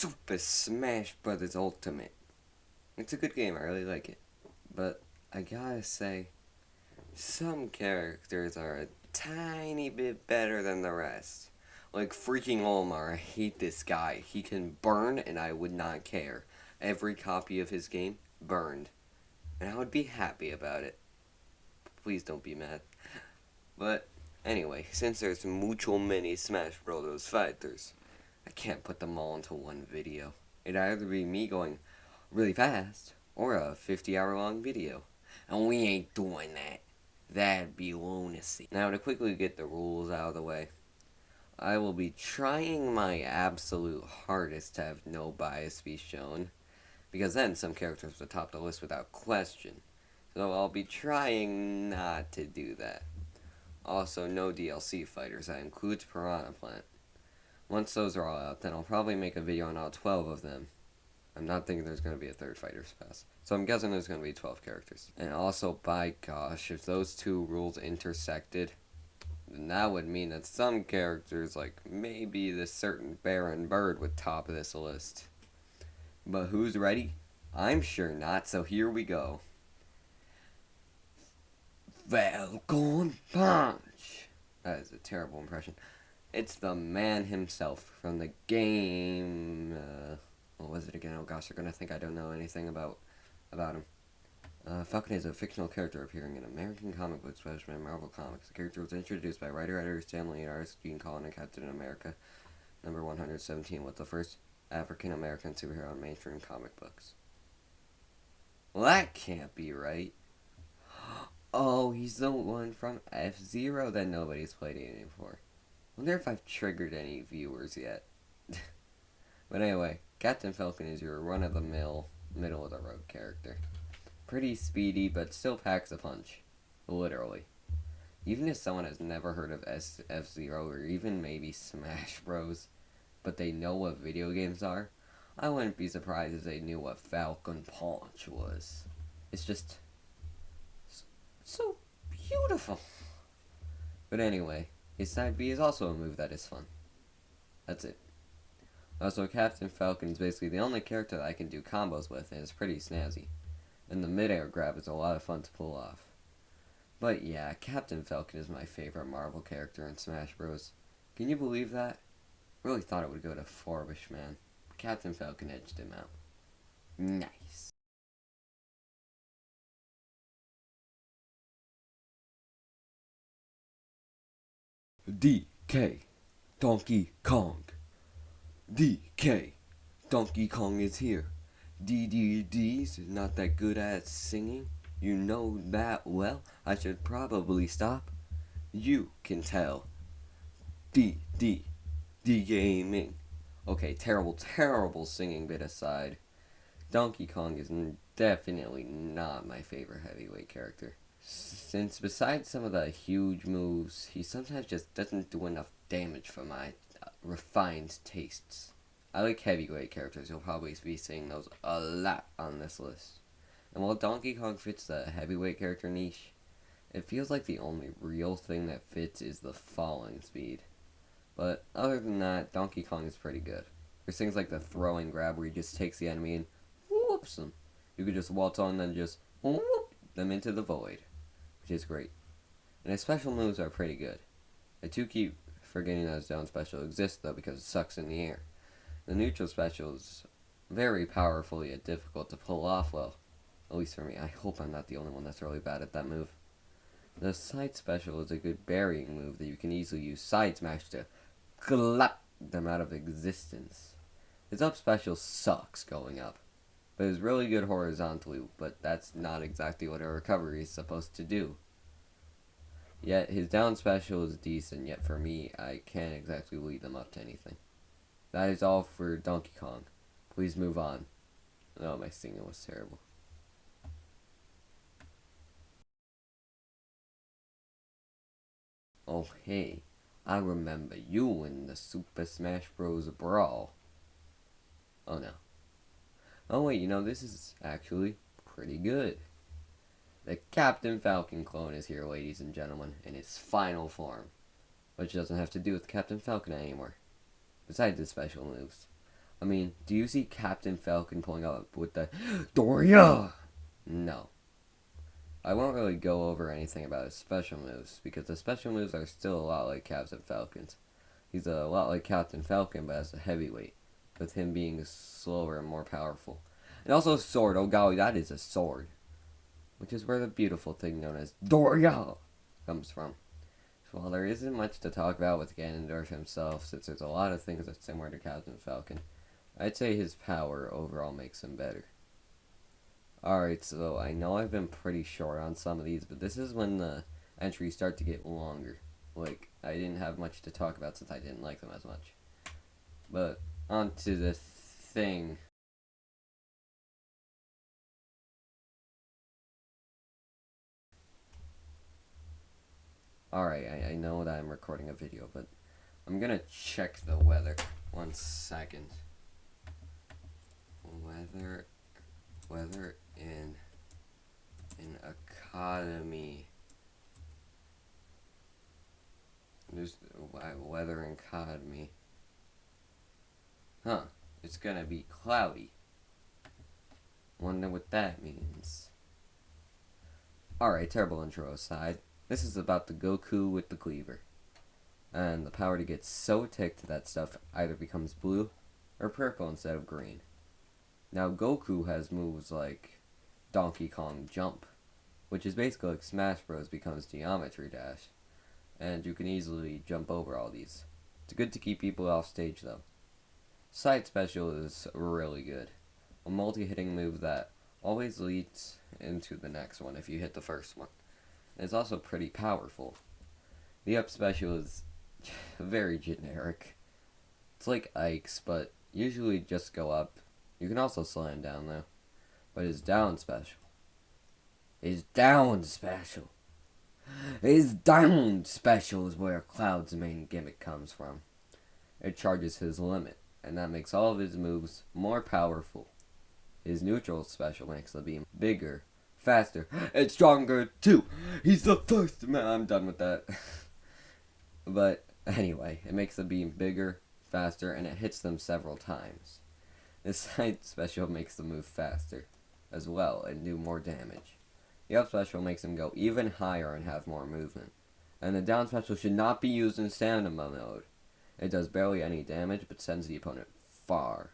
Super Smash Brothers Ultimate. It's a good game, I really like it. But I gotta say, some characters are a tiny bit better than the rest. Like freaking Omar, I hate this guy. He can burn and I would not care. Every copy of his game burned. And I would be happy about it. Please don't be mad. But anyway, since there's mucho many Smash Bros. Fighters, I can't put them all into one video. It'd either be me going really fast or a 50-hour long video. And we ain't doing that. That'd be lunacy. Now, to quickly get the rules out of the way, I will be trying my absolute hardest to have no bias be shown, because then some characters would top the list without question. So I'll be trying not to do that. Also, no DLC fighters. That includes Piranha Plant. Once those are all out, then I'll probably make a video on all 12 of them. I'm not thinking there's going to be a third Fighter's Pass. So I'm guessing there's going to be 12 characters. And also, by gosh, if those two rules intersected, then that would mean that some characters, like maybe this certain Baron Bird, would top this list. But who's ready? I'm sure not, so here we go. Falcon Punch! That is a terrible impression. It's the man himself from the game. What was it again? Oh gosh, they're gonna think I don't know anything about him. Falcon is a fictional character appearing in American comic books, especially in Marvel Comics. The character was introduced by writer Stan Lee and artist Gene Colan in Captain America, number 117, was the first African American superhero in mainstream comic books. Well, that can't be right. Oh, he's the one from F-Zero that nobody's played anything for. Wonder if I've triggered any viewers yet. But anyway, Captain Falcon is your run-of-the-mill, middle-of-the-road character. Pretty speedy, but still packs a punch. Literally. Even if someone has never heard of F-Zero or even maybe Smash Bros, but they know what video games are, I wouldn't be surprised if they knew what Falcon Punch was. It's just so beautiful. But anyway, his side B is also a move that is fun. That's it. Also, Captain Falcon is basically the only character that I can do combos with, and it's pretty snazzy. And the mid-air grab is a lot of fun to pull off. But yeah, Captain Falcon is my favorite Marvel character in Smash Bros. Can you believe that? Really thought it would go to Forbish, man. Captain Falcon edged him out. Nice. DK Donkey Kong. DK Donkey Kong is here. DDD's not that good at singing. You know that well. I should probably stop. You can tell. D gaming. Okay, terrible singing bit aside. Donkey Kong is definitely not my favorite heavyweight character. Since besides some of the huge moves, he sometimes just doesn't do enough damage for my refined tastes. I like heavyweight characters, you'll probably be seeing those a lot on this list. And while Donkey Kong fits the heavyweight character niche, it feels like the only real thing that fits is the falling speed. But other than that, Donkey Kong is pretty good. There's things like the throwing grab where he just takes the enemy and whoops them. You could just waltz on and then just whoop them into the void, which is great. And his special moves are pretty good. I do keep forgetting that his down special exists though because it sucks in the air. The neutral special is very powerful yet difficult to pull off well. At least for me. I hope I'm not the only one that's really bad at that move. The side special is a good burying move that you can easily use side smash to clap them out of existence. His up special sucks going up, but is really good horizontally, but that's not exactly what a recovery is supposed to do. Yet his down special is decent, yet for me, I can't exactly lead them up to anything. That is all for Donkey Kong. Please move on. Oh, my singing was terrible. Oh, hey, I remember you in the Super Smash Bros. Brawl. Oh, no. Oh, wait, this is actually pretty good. The Captain Falcon clone is here, ladies and gentlemen, in its final form, which doesn't have to do with Captain Falcon anymore. Besides his special moves, I mean, do you see Captain Falcon pulling up with the Doria? No. I won't really go over anything about his special moves, because the special moves are still a lot like Captain Falcon's. He's a lot like Captain Falcon, but as a heavyweight, with him being slower and more powerful. And also sword, oh golly, that is a sword. Which is where the beautiful thing known as Doria comes from. So while there isn't much to talk about with Ganondorf himself, since there's a lot of things that's similar to Captain Falcon, I'd say his power overall makes him better. Alright, so I know I've been pretty short on some of these, but this is when the entries start to get longer. Like, I didn't have much to talk about since I didn't like them as much. But, on to the thing. Alright, I know that I'm recording a video, but I'm gonna check the weather. 1 second. Weather in Academy. There's weather in Academy. Huh. It's gonna be cloudy. Wonder what that means. Alright, terrible intro aside. This is about the Goku with the cleaver. And the power to get so ticked that stuff either becomes blue or purple instead of green. Now Goku has moves like Donkey Kong Jump, which is basically like Smash Bros. Becomes Geometry Dash, and you can easily jump over all these. It's good to keep people off stage though. Side Special is really good. A multi-hitting move that always leads into the next one if you hit the first one. It's also pretty powerful. The Up Special is very generic. It's like Ike's, but usually just go up. You can also slow him down though. But his Down Special. His Down Special. His Down Special is where Cloud's main gimmick comes from. It charges his limit, and that makes all of his moves more powerful. His Neutral Special makes the beam bigger, faster, and stronger too. He's the first man. I'm done with that. But anyway, it makes the beam bigger, faster, and it hits them several times. This Side Special makes the move faster as well and do more damage. The Up Special makes him go even higher and have more movement. And the Down Special should not be used in stamina mode. It does barely any damage but sends the opponent far.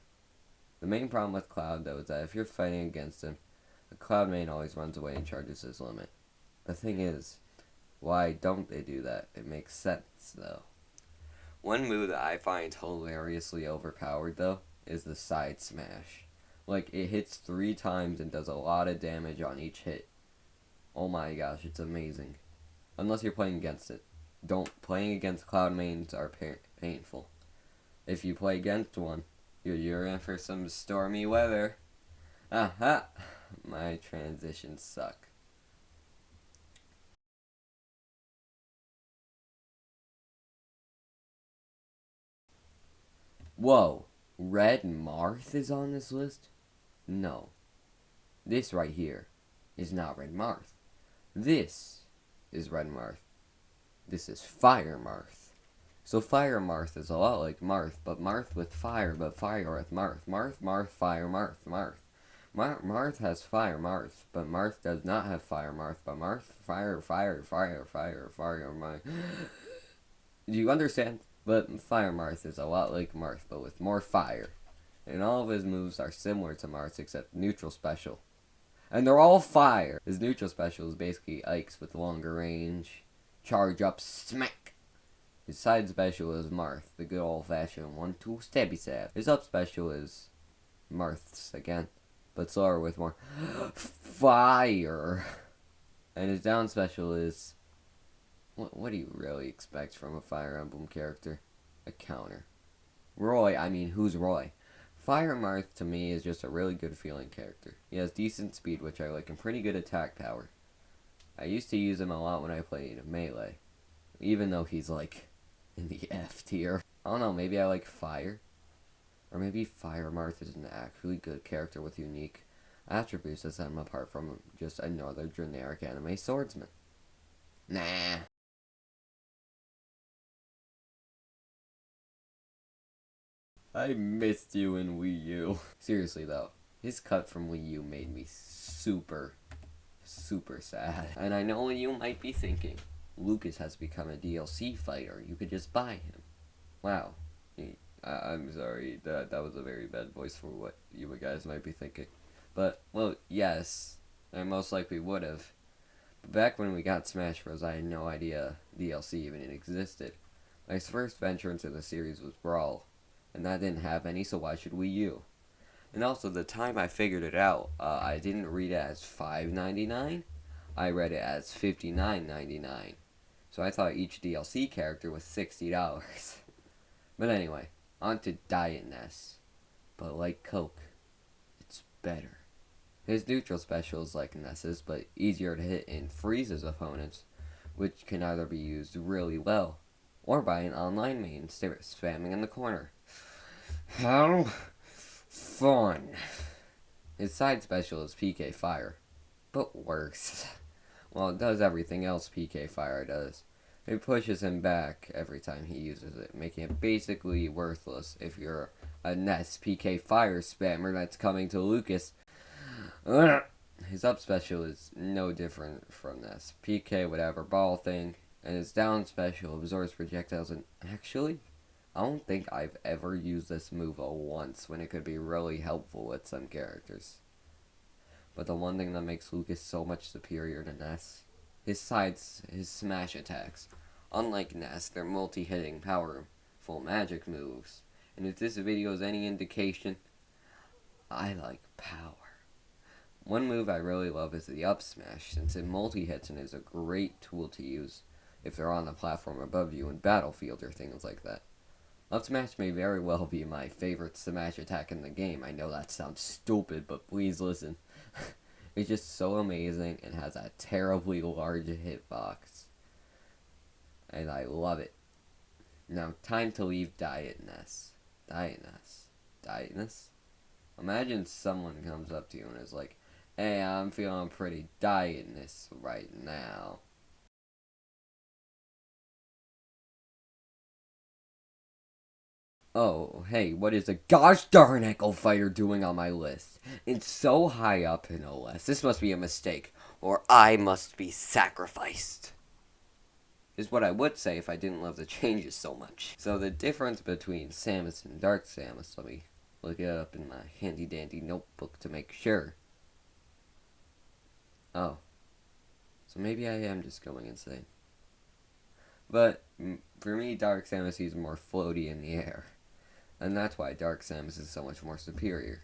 The main problem with Cloud though is that if you're fighting against him, the Cloud main always runs away and charges his limit. The thing is, why don't they do that? It makes sense though. One move that I find hilariously overpowered though is the Side Smash. Like, it hits 3 times and does a lot of damage on each hit. Oh my gosh, it's amazing. Unless you're playing against it. Playing against Cloud mains are painful. If you play against one, you're in for some stormy weather. Aha! My transitions suck. Whoa, Red Marth is on this list? No. This right here is not Red Marth. This is Red Marth. This is Fire Marth. So Fire Marth is a lot like Marth, but Marth with fire, but fire with Marth. Marth, fire, Marth, Marth. Marth has fire, Marth, but Marth does not have fire, Marth, but Marth, fire, Marth. Do you understand? But Fire Marth is a lot like Marth, but with more fire. And all of his moves are similar to Marth's except Neutral Special. And they're all fire. His Neutral Special is basically Ike's with longer range. Charge up, smack. His Side Special is Marth, the good old-fashioned 1-2 stabby stab. His Up Special is Marth's again, but slower with more fire. And his Down Special is... What do you really expect from a Fire Emblem character? A counter. Roy, I mean, who's Roy? Fire Marth to me is just a really good feeling character. He has decent speed, which I like, and pretty good attack power. I used to use him a lot when I played Melee, even though he's like in the F tier. I don't know, maybe I like Fire? Or maybe Fire Marth is an actually good character with unique attributes that set him apart from just another generic anime swordsman. Nah. I missed you in Wii U. Seriously though, his cut from Wii U made me super, super sad. And I know what you might be thinking. Lucas has become a DLC fighter. You could just buy him. Wow. I'm sorry. That was a very bad voice for what you guys might be thinking. But, well, yes. I most likely would have. But back when we got Smash Bros., I had no idea DLC even existed. My first venture into the series was Brawl. And that didn't have any, so why should Wii U? And also, the time I figured it out, I didn't read it as $5.99. I read it as $59.99. So I thought each DLC character was $60. But anyway, on to Diet Ness. But like Coke, it's better. His neutral special is like Ness's, but easier to hit and freeze his opponents, which can either be used really well, or by an online main spamming in the corner. How fun! His side special is PK Fire, but worse. Well, it does everything else PK Fire does. It pushes him back every time he uses it, making it basically worthless if you're a Ness PK Fire spammer that's coming to Lucas. His up special is no different from Ness. PK whatever ball thing, and his down special absorbs projectiles, and actually, I don't think I've ever used this move once when it could be really helpful with some characters. But the one thing that makes Lucas so much superior to Ness, his smash attacks. Unlike Ness, they're multi-hitting, powerful magic moves. And if this video is any indication, I like power. One move I really love is the up smash, since it multi-hits and is a great tool to use if they're on the platform above you in Battlefield or things like that. Up smash may very well be my favorite smash attack in the game. I know that sounds stupid, but please listen. It's just so amazing and has a terribly large hitbox. And I love it. Now, time to leave Diet Ness. Diet Ness? Diet Ness? Imagine someone comes up to you and is like, hey, I'm feeling pretty Diet Ness right now. Oh, hey, what is a gosh darn Echo Fighter doing on my list? It's so high up in OS. This must be a mistake, or I must be sacrificed. Is what I would say if I didn't love the changes so much. So the difference between Samus and Dark Samus, let me look it up in my handy dandy notebook to make sure. Oh. So maybe I am just going insane. But for me, Dark Samus is more floaty in the air. And that's why Dark Samus is so much more superior.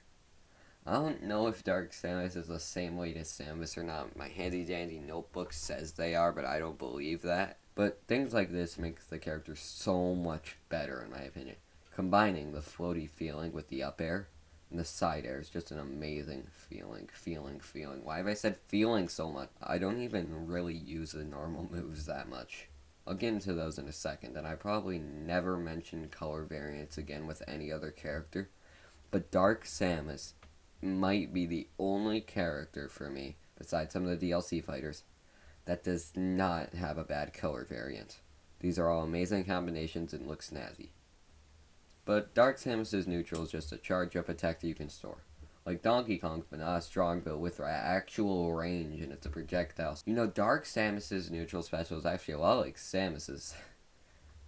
I don't know if Dark Samus is the same weight as Samus or not. My handy dandy notebook says they are, but I don't believe that. But things like this makes the character so much better, in my opinion. Combining the floaty feeling with the up air and the side air is just an amazing feeling. Why have I said feeling so much? I don't even really use the normal moves that much. I'll get into those in a second, and I probably never mention color variants again with any other character. But Dark Samus might be the only character for me, besides some of the DLC fighters, that does not have a bad color variant. These are all amazing combinations and look snazzy. But Dark Samus' neutral is just a charge-up attack that you can store. Like Donkey Kong, but not a strong build with actual range, and it's a projectile. You know, Dark Samus' neutral special is actually a lot like Samus's.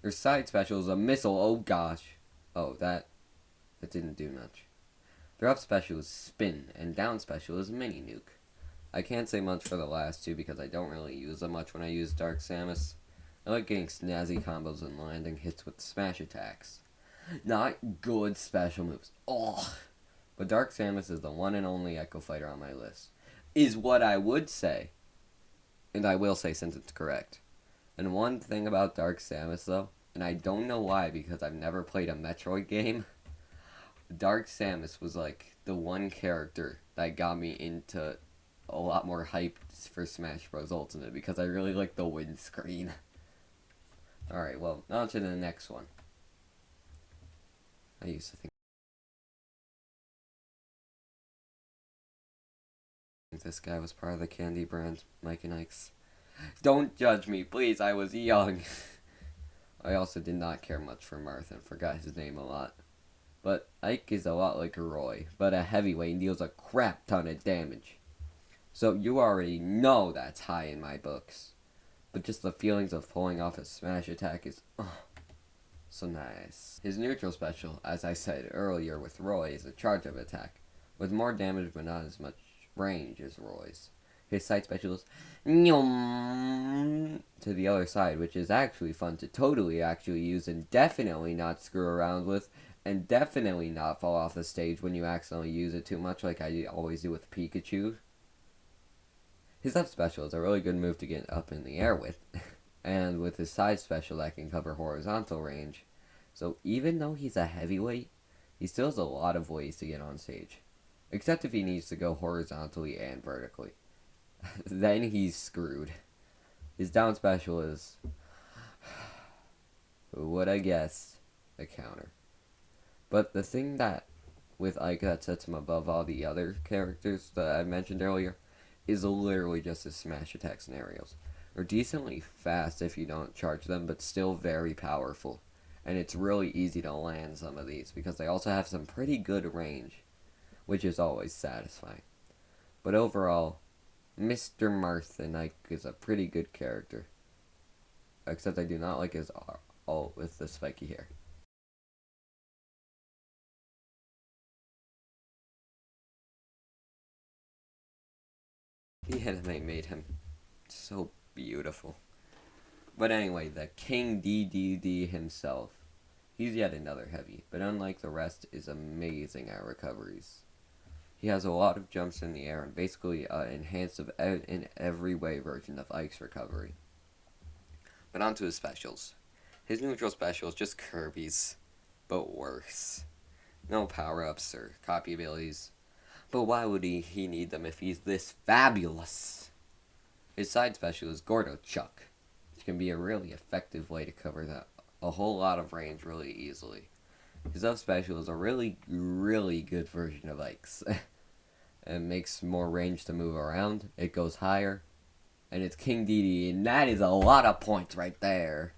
Her side special is a missile, oh gosh. Oh, that didn't do much. Their up special is spin, and down special is mini nuke. I can't say much for the last two because I don't really use them much when I use Dark Samus. I like getting snazzy combos and landing hits with smash attacks. Not good special moves. Ugh. But Dark Samus is the one and only Echo Fighter on my list. Is what I would say. And I will say since it's correct. And one thing about Dark Samus though, and I don't know why because I've never played a Metroid game, Dark Samus was like the one character that got me into a lot more hype for Smash Bros. Ultimate because I really like the windscreen. Alright, well, on to the next one. I used to think this guy was part of the candy brand, Mike and Ike's. Don't judge me, please, I was young. I also did not care much for Marth and forgot his name a lot. But Ike is a lot like Roy, but a heavyweight and deals a crap ton of damage. So you already know that's high in my books. But just the feelings of pulling off a smash attack is so nice. His neutral special, as I said earlier with Roy, is a charge-up attack, with more damage but not as much range as Roy's. His side special is to the other side, which is actually fun to totally actually use and definitely not screw around with, and definitely not fall off the stage when you accidentally use it too much like I always do with Pikachu. His up special is a really good move to get up in the air with, and with his side special that can cover horizontal range. So even though he's a heavyweight, he still has a lot of ways to get on stage. Except if he needs to go horizontally and vertically. Then he's screwed. His down special is, who would I guess, a counter. But the thing that, with Ike, that sets him above all the other characters that I mentioned earlier, is literally just his smash attack scenarios. They're decently fast if you don't charge them, but still very powerful. And it's really easy to land some of these, because they also have some pretty good range, which is always satisfying. But overall, Mr. Martha Ike is a pretty good character. Except I do not like his ult with the spiky hair. The anime made him so beautiful. But anyway, the King DDD himself. He's yet another heavy, but unlike the rest, is amazing at recoveries. He has a lot of jumps in the air and basically enhanced in every way version of Ike's recovery. But on to his specials. His neutral special is just Kirby's, but worse. No power-ups or copy abilities. But why would he need them if he's this fabulous? His side special is Gordo Chuck, which can be a really effective way to cover a whole lot of range really easily. His up special is a really, really good version of Ike's. It makes more range to move around, it goes higher, and it's King Dedede, and that is a lot of points right there.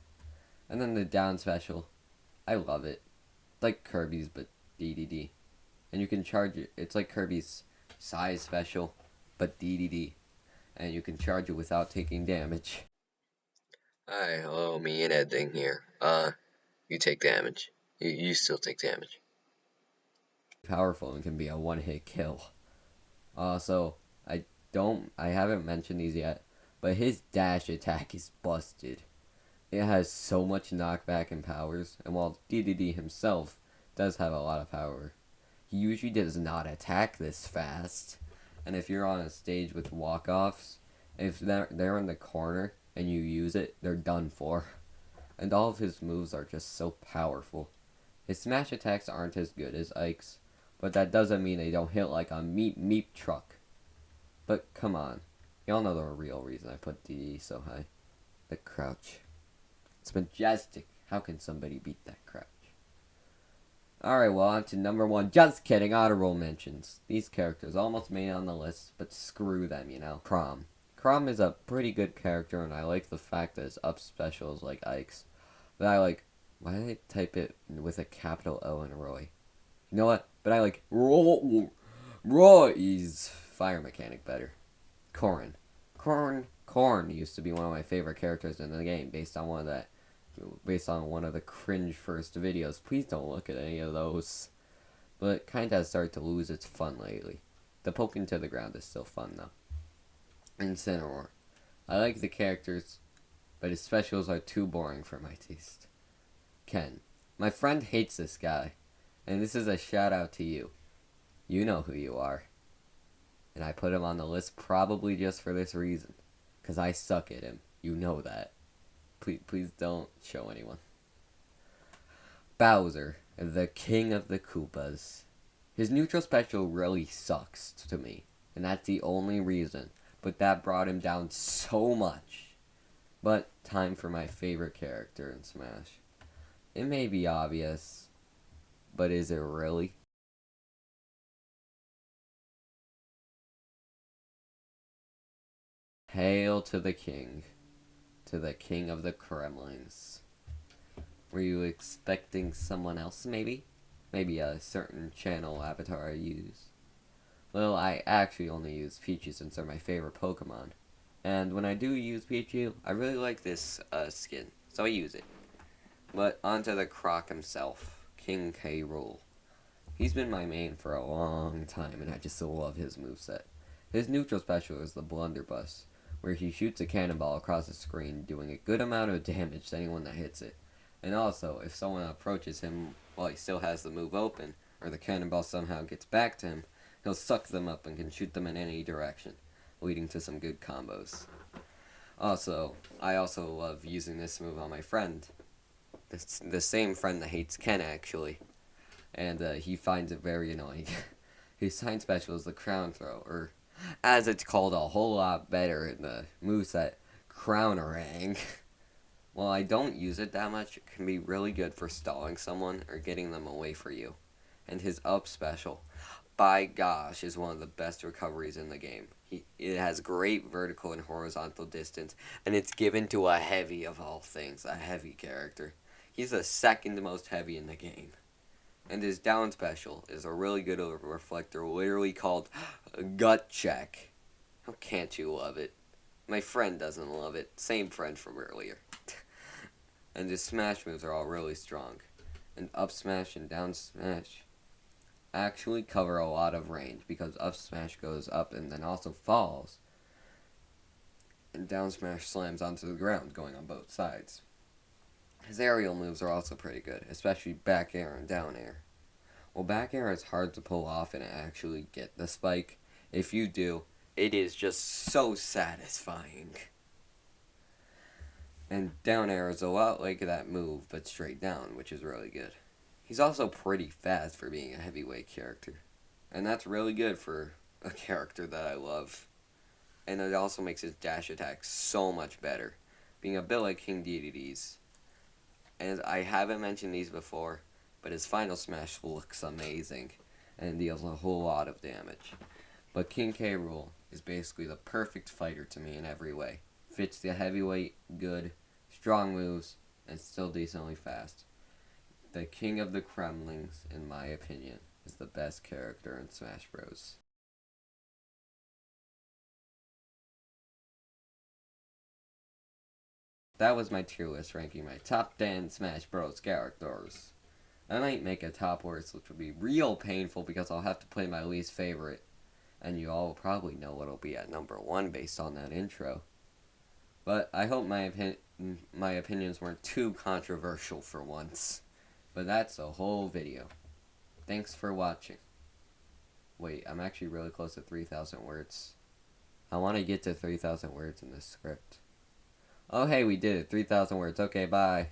And then the down special, I love it. It's like Kirby's, but DDD. And you can charge it, it's like Kirby's size special, but DDD. And you can charge it without taking damage. Hi, hello, me and Ed here. You take damage. You still take damage. Powerful and can be a one-hit kill. So I haven't mentioned these yet, but his dash attack is busted. It has so much knockback and powers, and while DDD himself does have a lot of power, he usually does not attack this fast. And if you're on a stage with walk-offs, if they're in the corner and you use it, they're done for. And all of his moves are just so powerful. His smash attacks aren't as good as Ike's, but that doesn't mean they don't hit like a meep meep truck. But come on, y'all know the real reason I put DD so high. The crouch. It's majestic. How can somebody beat that crouch? Alright, well, on to number one. Just kidding, honorable mentions. These characters almost made it on the list, but screw them, you know. Chrom. Chrom is a pretty good character, and I like the fact that his up special is like Ike's. But I like, why did I type it with a capital O and Roy? You know what? But I like Roy's fire mechanic better. Corrin. Corn used to be one of my favorite characters in the game based on one of the cringe first videos. Please don't look at any of those. But it kinda has started to lose its fun lately. The poking to the ground is still fun though. Incineroar. I like the characters, but his specials are too boring for my taste. Ken. My friend hates this guy, and this is a shout out to you. You know who you are. And I put him on the list probably just for this reason. Because I suck at him. You know that. Please don't show anyone. Bowser, the king of the Koopas. His neutral special really sucks to me. And that's the only reason. But that brought him down so much. But time for my favorite character in Smash. It may be obvious, but is it really? Hail to the king. To the king of the Kremlings. Were you expecting someone else, maybe? maybe a certain channel avatar I use. Well, I actually only use Pichu since they're my favorite Pokemon. And when I do use Pichu, I really like this skin, so I use it. But onto the Croc himself, King K. Rool. He's been my main for a long time, and I just still love his moveset. His neutral special is the Blunderbuss, where he shoots a cannonball across the screen, doing a good amount of damage to anyone that hits it. And also, if someone approaches him while he still has the move open, or the cannonball somehow gets back to him, he'll suck them up and can shoot them in any direction, leading to some good combos. Also, I also love using this move on my friend. The same friend that hates Ken, actually. And he finds it very annoying. His sign special is the Crown Throw, or as it's called a whole lot better in the moveset, Crownerang. While I don't use it that much, it can be really good for stalling someone or getting them away from you. And his up special, by gosh, is one of the best recoveries in the game. It has great vertical and horizontal distance, and it's given to a heavy of all things, a heavy character. He's the second most heavy in the game. And his down special is a really good reflector, literally called Gut Check. How can't you love it? My friend doesn't love it. Same friend from earlier. And his smash moves are all really strong. And up smash and down smash actually cover a lot of range, because up smash goes up and then also falls. And down smash slams onto the ground, going on both sides. His aerial moves are also pretty good, especially back air and down air. Well, back air is hard to pull off and actually get the spike. If you do, it is just so satisfying. And down air is a lot like that move, but straight down, which is really good. He's also pretty fast for being a heavyweight character. And that's really good for a character that I love. And it also makes his dash attack so much better, being a bit like King Dedede's. And I haven't mentioned these before, but his final smash looks amazing and deals a whole lot of damage. But King K. Rool is basically the perfect fighter to me in every way. Fits the heavyweight, good, strong moves, and still decently fast. The King of the Kremlings, in my opinion, is the best character in Smash Bros. That was my tier list ranking my top 10 Smash Bros. Characters. I might make a top list, which would be real painful because I'll have to play my least favorite. And you all will probably know what'll be at number 1 based on that intro. But I hope my opinions weren't too controversial for once. But that's a whole video. Thanks for watching. Wait, I'm actually really close to 3,000 words. I want to get to 3,000 words in this script. Oh hey, we did it. 3,000 words. Okay, bye.